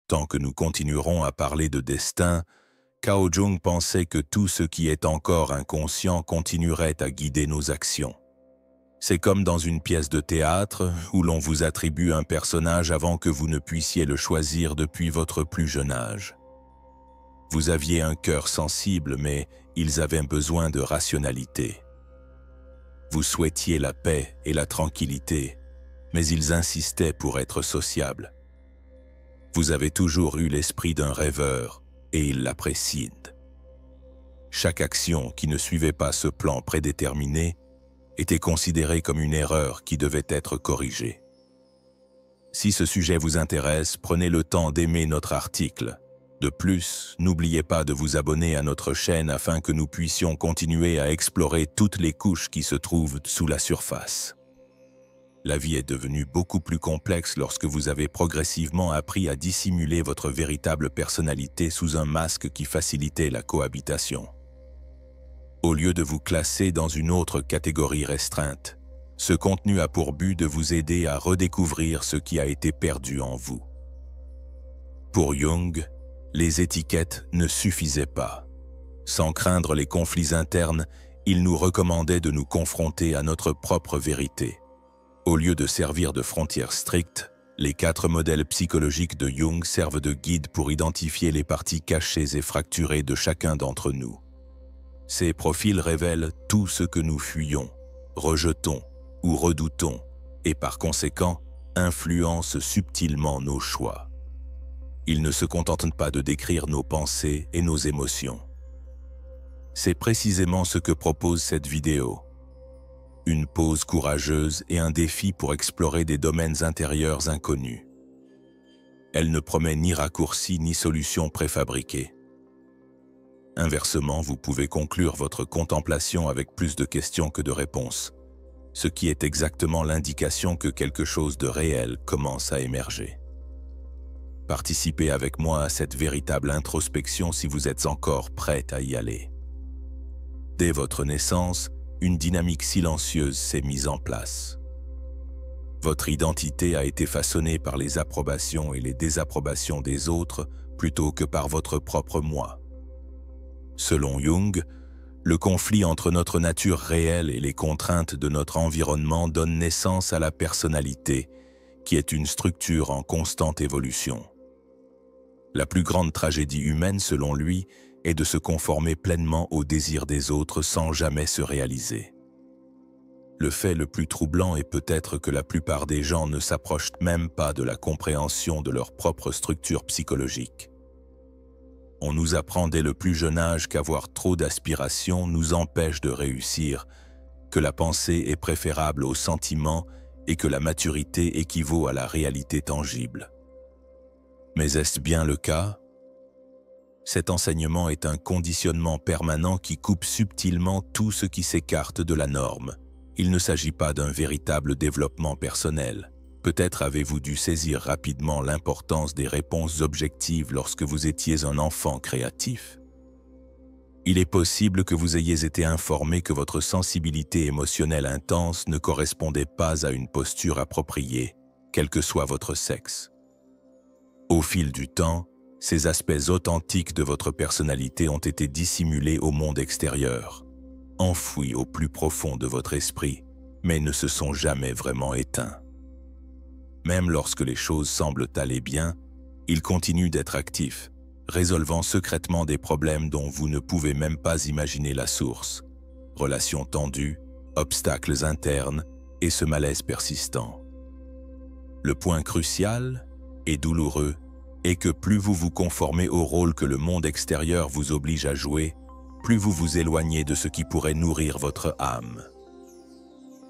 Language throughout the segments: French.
Tant que nous continuerons à parler de destin, Cao Jung pensait que tout ce qui est encore inconscient continuerait à guider nos actions. C'est comme dans une pièce de théâtre où l'on vous attribue un personnage avant que vous ne puissiez le choisir depuis votre plus jeune âge. Vous aviez un cœur sensible, mais ils avaient besoin de rationalité. Vous souhaitiez la paix et la tranquillité, mais ils insistaient pour être sociables. Vous avez toujours eu l'esprit d'un rêveur, et ils l'apprécient. Chaque action qui ne suivait pas ce plan prédéterminé était considérée comme une erreur qui devait être corrigée. Si ce sujet vous intéresse, prenez le temps d'aimer notre article. De plus, n'oubliez pas de vous abonner à notre chaîne afin que nous puissions continuer à explorer toutes les couches qui se trouvent sous la surface. La vie est devenue beaucoup plus complexe lorsque vous avez progressivement appris à dissimuler votre véritable personnalité sous un masque qui facilitait la cohabitation. Au lieu de vous classer dans une autre catégorie restreinte, ce contenu a pour but de vous aider à redécouvrir ce qui a été perdu en vous. Pour Jung, les étiquettes ne suffisaient pas. Sans craindre les conflits internes, il nous recommandait de nous confronter à notre propre vérité. Au lieu de servir de frontières strictes, les 4 modèles psychologiques de Jung servent de guide pour identifier les parties cachées et fracturées de chacun d'entre nous. Ces profils révèlent tout ce que nous fuyons, rejetons ou redoutons, et par conséquent, influencent subtilement nos choix. Ils ne se contentent pas de décrire nos pensées et nos émotions. C'est précisément ce que propose cette vidéo. Une pause courageuse et un défi pour explorer des domaines intérieurs inconnus. Elle ne promet ni raccourci ni solution préfabriquée. Inversement, vous pouvez conclure votre contemplation avec plus de questions que de réponses, ce qui est exactement l'indication que quelque chose de réel commence à émerger. Participez avec moi à cette véritable introspection si vous êtes encore prête à y aller. Dès votre naissance, une dynamique silencieuse s'est mise en place. Votre identité a été façonnée par les approbations et les désapprobations des autres plutôt que par votre propre moi. Selon Jung, le conflit entre notre nature réelle et les contraintes de notre environnement donne naissance à la personnalité, qui est une structure en constante évolution. La plus grande tragédie humaine, selon lui, est de se conformer pleinement aux désirs des autres sans jamais se réaliser. Le fait le plus troublant est peut-être que la plupart des gens ne s'approchent même pas de la compréhension de leur propre structure psychologique. On nous apprend dès le plus jeune âge qu'avoir trop d'aspirations nous empêche de réussir, que la pensée est préférable au sentiment et que la maturité équivaut à la réalité tangible. Mais est-ce bien le cas? Cet enseignement est un conditionnement permanent qui coupe subtilement tout ce qui s'écarte de la norme. Il ne s'agit pas d'un véritable développement personnel. Peut-être avez-vous dû saisir rapidement l'importance des réponses objectives lorsque vous étiez un enfant créatif. Il est possible que vous ayez été informé que votre sensibilité émotionnelle intense ne correspondait pas à une posture appropriée, quel que soit votre sexe. Au fil du temps, ces aspects authentiques de votre personnalité ont été dissimulés au monde extérieur, enfouis au plus profond de votre esprit, mais ne se sont jamais vraiment éteints. Même lorsque les choses semblent aller bien, ils continuent d'être actifs, résolvant secrètement des problèmes dont vous ne pouvez même pas imaginer la source. Relations tendues, obstacles internes et ce malaise persistant. Le point crucial et douloureux est que plus vous vous conformez au rôle que le monde extérieur vous oblige à jouer, plus vous vous éloignez de ce qui pourrait nourrir votre âme.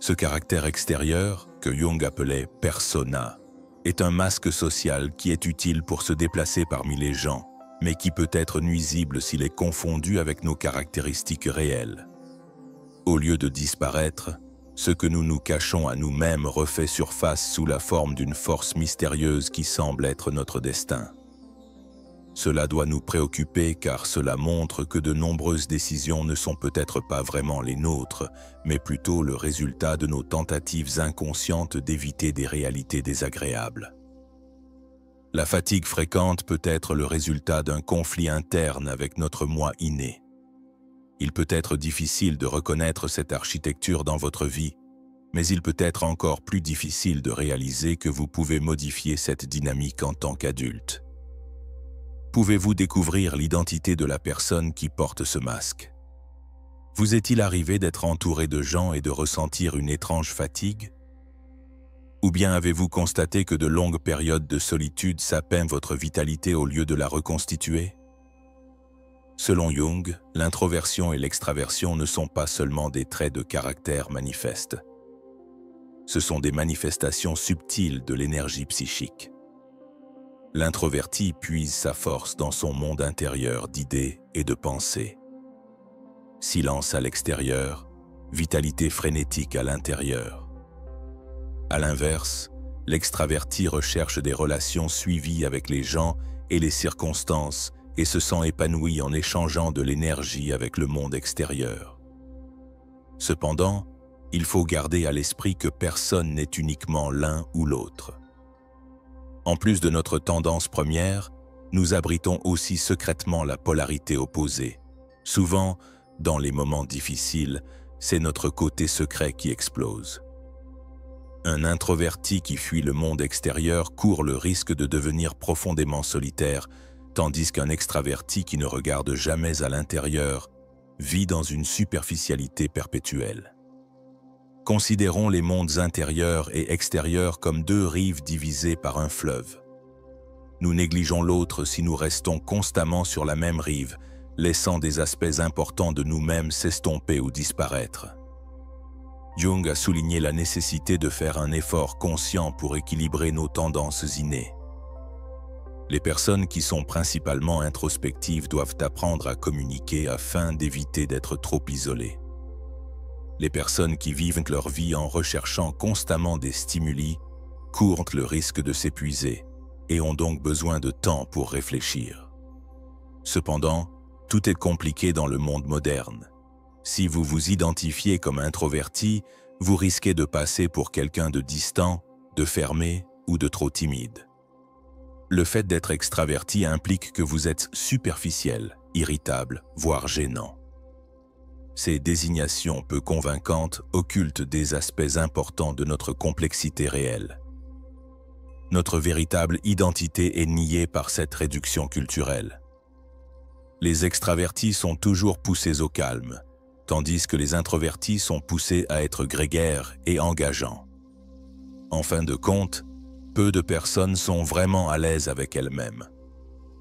Ce caractère extérieur, que Jung appelait « persona », est un masque social qui est utile pour se déplacer parmi les gens, mais qui peut être nuisible s'il est confondu avec nos caractéristiques réelles. Au lieu de disparaître, ce que nous nous cachons à nous-mêmes refait surface sous la forme d'une force mystérieuse qui semble être notre destin. Cela doit nous préoccuper car cela montre que de nombreuses décisions ne sont peut-être pas vraiment les nôtres, mais plutôt le résultat de nos tentatives inconscientes d'éviter des réalités désagréables. La fatigue fréquente peut être le résultat d'un conflit interne avec notre moi inné. Il peut être difficile de reconnaître cette architecture dans votre vie, mais il peut être encore plus difficile de réaliser que vous pouvez modifier cette dynamique en tant qu'adulte. Pouvez-vous découvrir l'identité de la personne qui porte ce masque? Vous est-il arrivé d'être entouré de gens et de ressentir une étrange fatigue? Ou bien avez-vous constaté que de longues périodes de solitude sapent votre vitalité au lieu de la reconstituer? Selon Jung, l'introversion et l'extraversion ne sont pas seulement des traits de caractère manifestes. Ce sont des manifestations subtiles de l'énergie psychique. L'introverti puise sa force dans son monde intérieur d'idées et de pensées. Silence à l'extérieur, vitalité frénétique à l'intérieur. À l'inverse, l'extraverti recherche des relations suivies avec les gens et les circonstances et se sent épanoui en échangeant de l'énergie avec le monde extérieur. Cependant, il faut garder à l'esprit que personne n'est uniquement l'un ou l'autre. En plus de notre tendance première, nous abritons aussi secrètement la polarité opposée. Souvent, dans les moments difficiles, c'est notre côté secret qui explose. Un introverti qui fuit le monde extérieur court le risque de devenir profondément solitaire, tandis qu'un extraverti qui ne regarde jamais à l'intérieur vit dans une superficialité perpétuelle. Considérons les mondes intérieurs et extérieurs comme deux rives divisées par un fleuve. Nous négligeons l'autre si nous restons constamment sur la même rive, laissant des aspects importants de nous-mêmes s'estomper ou disparaître. Jung a souligné la nécessité de faire un effort conscient pour équilibrer nos tendances innées. Les personnes qui sont principalement introspectives doivent apprendre à communiquer afin d'éviter d'être trop isolées. Les personnes qui vivent leur vie en recherchant constamment des stimuli courent le risque de s'épuiser et ont donc besoin de temps pour réfléchir. Cependant, tout est compliqué dans le monde moderne. Si vous vous identifiez comme introverti, vous risquez de passer pour quelqu'un de distant, de fermé ou de trop timide. Le fait d'être extraverti implique que vous êtes superficiel, irritable, voire gênant. Ces désignations peu convaincantes occultent des aspects importants de notre complexité réelle. Notre véritable identité est niée par cette réduction culturelle. Les extravertis sont toujours poussés au calme, tandis que les introvertis sont poussés à être grégaires et engageants. En fin de compte, peu de personnes sont vraiment à l'aise avec elles-mêmes.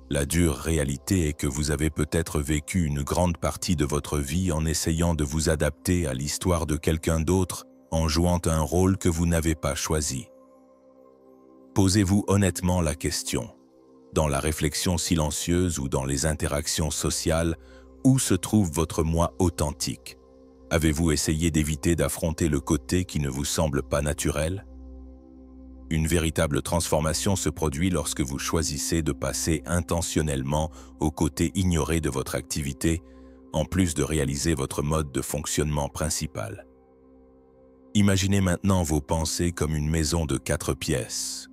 La dure réalité est que vous avez peut-être vécu une grande partie de votre vie en essayant de vous adapter à l'histoire de quelqu'un d'autre en jouant un rôle que vous n'avez pas choisi. Posez-vous honnêtement la question, dans la réflexion silencieuse ou dans les interactions sociales, où se trouve votre moi authentique? Avez-vous essayé d'éviter d'affronter le côté qui ne vous semble pas naturel? Une véritable transformation se produit lorsque vous choisissez de passer intentionnellement au côté ignoré de votre activité, en plus de réaliser votre mode de fonctionnement principal. Imaginez maintenant vos pensées comme une maison de 4 pièces.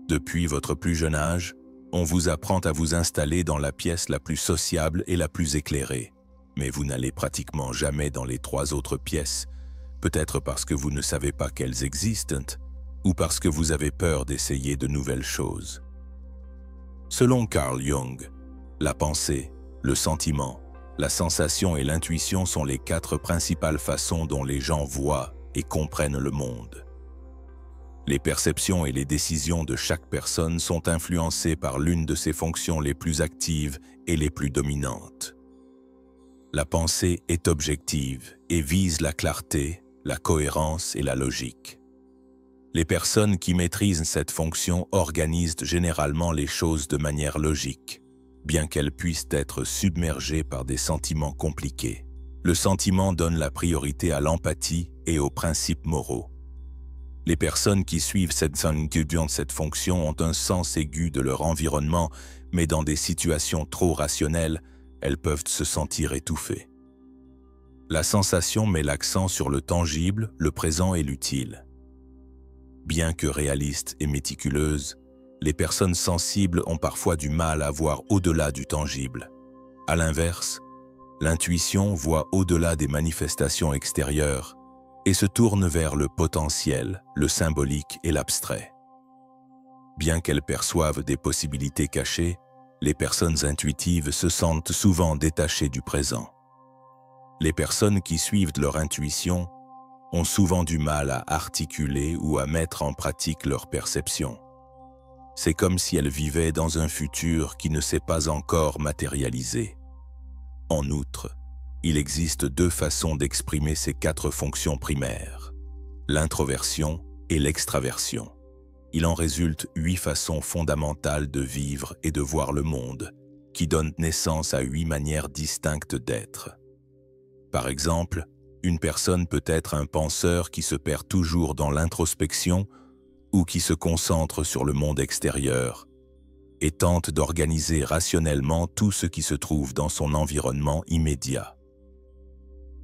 Depuis votre plus jeune âge, on vous apprend à vous installer dans la pièce la plus sociable et la plus éclairée. Mais vous n'allez pratiquement jamais dans les 3 autres pièces, peut-être parce que vous ne savez pas qu'elles existent, ou parce que vous avez peur d'essayer de nouvelles choses. Selon Carl Jung, la pensée, le sentiment, la sensation et l'intuition sont les 4 principales façons dont les gens voient et comprennent le monde. Les perceptions et les décisions de chaque personne sont influencées par l'une de ces fonctions les plus actives et les plus dominantes. La pensée est objective et vise la clarté, la cohérence et la logique. Les personnes qui maîtrisent cette fonction organisent généralement les choses de manière logique, bien qu'elles puissent être submergées par des sentiments compliqués. Le sentiment donne la priorité à l'empathie et aux principes moraux. Les personnes qui suivent cette fonction ont un sens aigu de leur environnement, mais dans des situations trop rationnelles, elles peuvent se sentir étouffées. La sensation met l'accent sur le tangible, le présent et l'utile. Bien que réaliste et méticuleuse, Les personnes sensibles ont parfois du mal à voir au-delà du tangible. À l'inverse, l'intuition voit au-delà des manifestations extérieures et se tourne vers le potentiel, le symbolique et l'abstrait. Bien qu'elles perçoivent des possibilités cachées, les personnes intuitives se sentent souvent détachées du présent. Les personnes qui suivent leur intuition ont souvent du mal à articuler ou à mettre en pratique leur perception. C'est comme si elles vivaient dans un futur qui ne s'est pas encore matérialisé. En outre, il existe 2 façons d'exprimer ces 4 fonctions primaires, l'introversion et l'extraversion. Il en résulte 8 façons fondamentales de vivre et de voir le monde, qui donnent naissance à 8 manières distinctes d'être. Par exemple, une personne peut être un penseur qui se perd toujours dans l'introspection ou qui se concentre sur le monde extérieur et tente d'organiser rationnellement tout ce qui se trouve dans son environnement immédiat.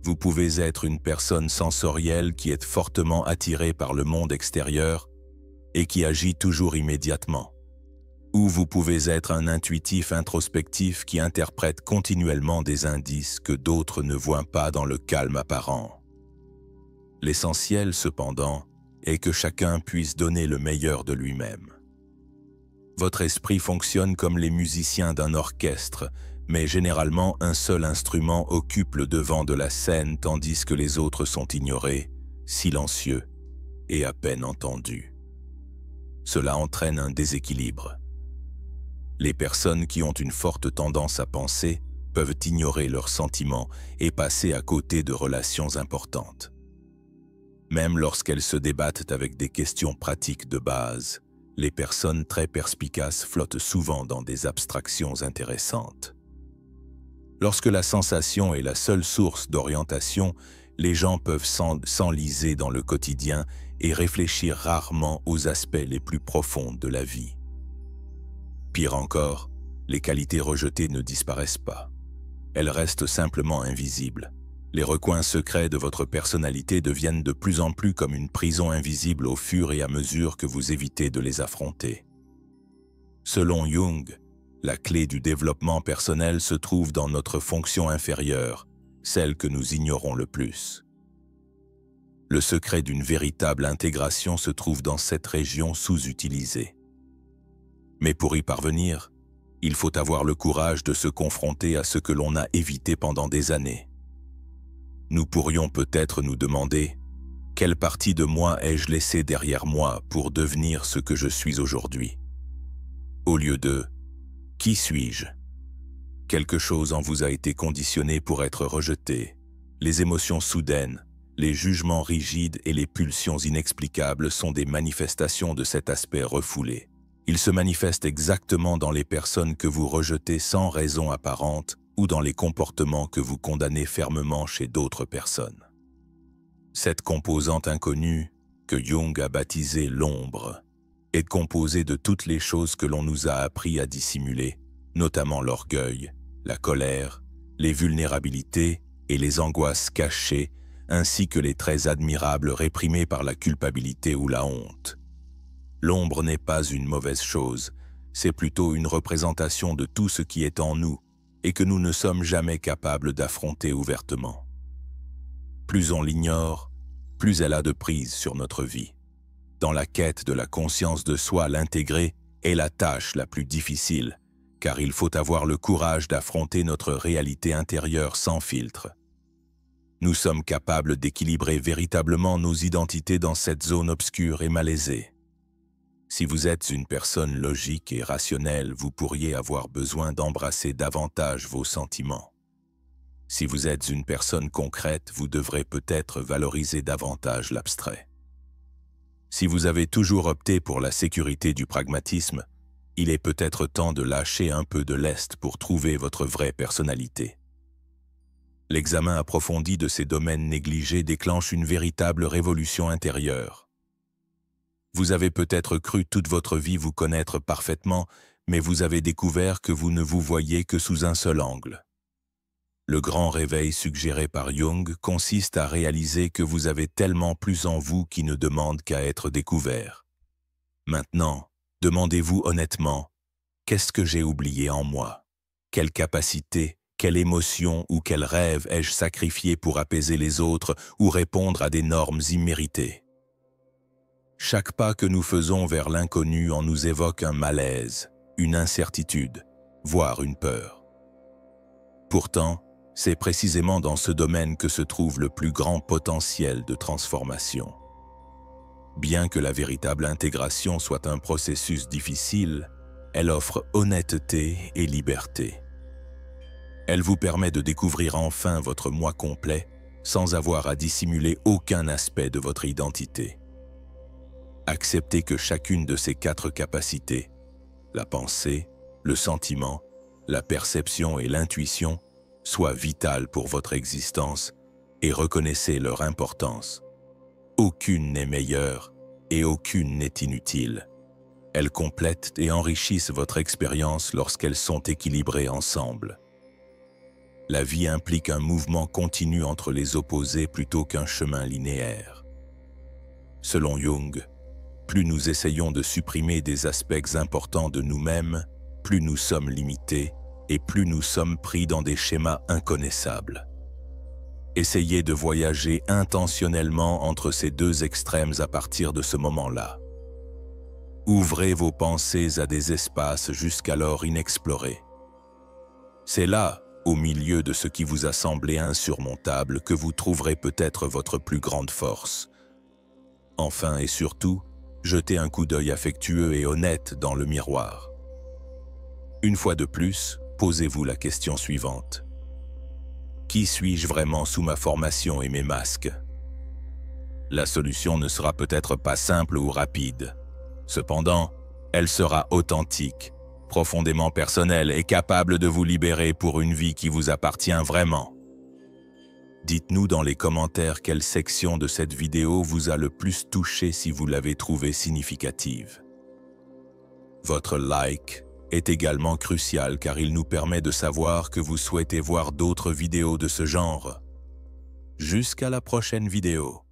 Vous pouvez être une personne sensorielle qui est fortement attirée par le monde extérieur et qui agit toujours immédiatement. Ou vous pouvez être un intuitif introspectif qui interprète continuellement des indices que d'autres ne voient pas dans le calme apparent. L'essentiel, cependant, est que chacun puisse donner le meilleur de lui-même. Votre esprit fonctionne comme les musiciens d'un orchestre, mais généralement un seul instrument occupe le devant de la scène tandis que les autres sont ignorés, silencieux et à peine entendus. Cela entraîne un déséquilibre. Les personnes qui ont une forte tendance à penser peuvent ignorer leurs sentiments et passer à côté de relations importantes. Même lorsqu'elles se débattent avec des questions pratiques de base, les personnes très perspicaces flottent souvent dans des abstractions intéressantes. Lorsque la sensation est la seule source d'orientation, les gens peuvent s'enliser dans le quotidien et réfléchir rarement aux aspects les plus profonds de la vie. Pire encore, les qualités rejetées ne disparaissent pas. Elles restent simplement invisibles. Les recoins secrets de votre personnalité deviennent de plus en plus comme une prison invisible au fur et à mesure que vous évitez de les affronter. Selon Jung, la clé du développement personnel se trouve dans notre fonction inférieure, celle que nous ignorons le plus. Le secret d'une véritable intégration se trouve dans cette région sous-utilisée. Mais pour y parvenir, il faut avoir le courage de se confronter à ce que l'on a évité pendant des années. Nous pourrions peut-être nous demander « Quelle partie de moi ai-je laissée derrière moi pour devenir ce que je suis aujourd'hui ?» Au lieu de « Qui suis-je ?» Quelque chose en vous a été conditionné pour être rejeté. Les émotions soudaines, les jugements rigides et les pulsions inexplicables sont des manifestations de cet aspect refoulé. Ils se manifestent exactement dans les personnes que vous rejetez sans raison apparente ou dans les comportements que vous condamnez fermement chez d'autres personnes. Cette composante inconnue, que Jung a baptisée l'ombre, est composée de toutes les choses que l'on nous a appris à dissimuler, notamment l'orgueil, la colère, les vulnérabilités et les angoisses cachées, ainsi que les traits admirables réprimés par la culpabilité ou la honte. L'ombre n'est pas une mauvaise chose, c'est plutôt une représentation de tout ce qui est en nous et que nous ne sommes jamais capables d'affronter ouvertement. Plus on l'ignore, plus elle a de prise sur notre vie. Dans la quête de la conscience de soi, l'intégrer est la tâche la plus difficile, car il faut avoir le courage d'affronter notre réalité intérieure sans filtre. Nous sommes capables d'équilibrer véritablement nos identités dans cette zone obscure et malaisée. Si vous êtes une personne logique et rationnelle, vous pourriez avoir besoin d'embrasser davantage vos sentiments. Si vous êtes une personne concrète, vous devrez peut-être valoriser davantage l'abstrait. Si vous avez toujours opté pour la sécurité du pragmatisme, il est peut-être temps de lâcher un peu de lest pour trouver votre vraie personnalité. L'examen approfondi de ces domaines négligés déclenche une véritable révolution intérieure. Vous avez peut-être cru toute votre vie vous connaître parfaitement, mais vous avez découvert que vous ne vous voyez que sous un seul angle. Le grand réveil suggéré par Jung consiste à réaliser que vous avez tellement plus en vous qui ne demande qu'à être découvert. Maintenant, Demandez-vous honnêtement, qu'est-ce que j'ai oublié en moi? Quelle capacité, quelle émotion ou quel rêve ai-je sacrifié pour apaiser les autres ou répondre à des normes imméritées? Chaque pas que nous faisons vers l'inconnu en nous évoque un malaise, une incertitude, voire une peur. Pourtant, c'est précisément dans ce domaine que se trouve le plus grand potentiel de transformation. Bien que la véritable intégration soit un processus difficile, elle offre honnêteté et liberté. Elle vous permet de découvrir enfin votre moi complet sans avoir à dissimuler aucun aspect de votre identité. Acceptez que chacune de ces 4 capacités, la pensée, le sentiment, la perception et l'intuition, soit vitale pour votre existence et reconnaissez leur importance. Aucune n'est meilleure et aucune n'est inutile. Elles complètent et enrichissent votre expérience lorsqu'elles sont équilibrées ensemble. La vie implique un mouvement continu entre les opposés plutôt qu'un chemin linéaire. Selon Jung, plus nous essayons de supprimer des aspects importants de nous-mêmes, plus nous sommes limités et plus nous sommes pris dans des schémas inconnaissables. Essayez de voyager intentionnellement entre ces 2 extrêmes à partir de ce moment-là. Ouvrez vos pensées à des espaces jusqu'alors inexplorés. C'est là, au milieu de ce qui vous a semblé insurmontable, que vous trouverez peut-être votre plus grande force. Enfin et surtout, jetez un coup d'œil affectueux et honnête dans le miroir. Une fois de plus, posez-vous la question suivante. Qui suis-je vraiment sous ma formation et mes masques? La solution ne sera peut-être pas simple ou rapide. Cependant, elle sera authentique, profondément personnelle et capable de vous libérer pour une vie qui vous appartient vraiment. Dites-nous dans les commentaires quelle section de cette vidéo vous a le plus touché si vous l'avez trouvée significative. Votre like est également crucial car il nous permet de savoir que vous souhaitez voir d'autres vidéos de ce genre. Jusqu'à la prochaine vidéo.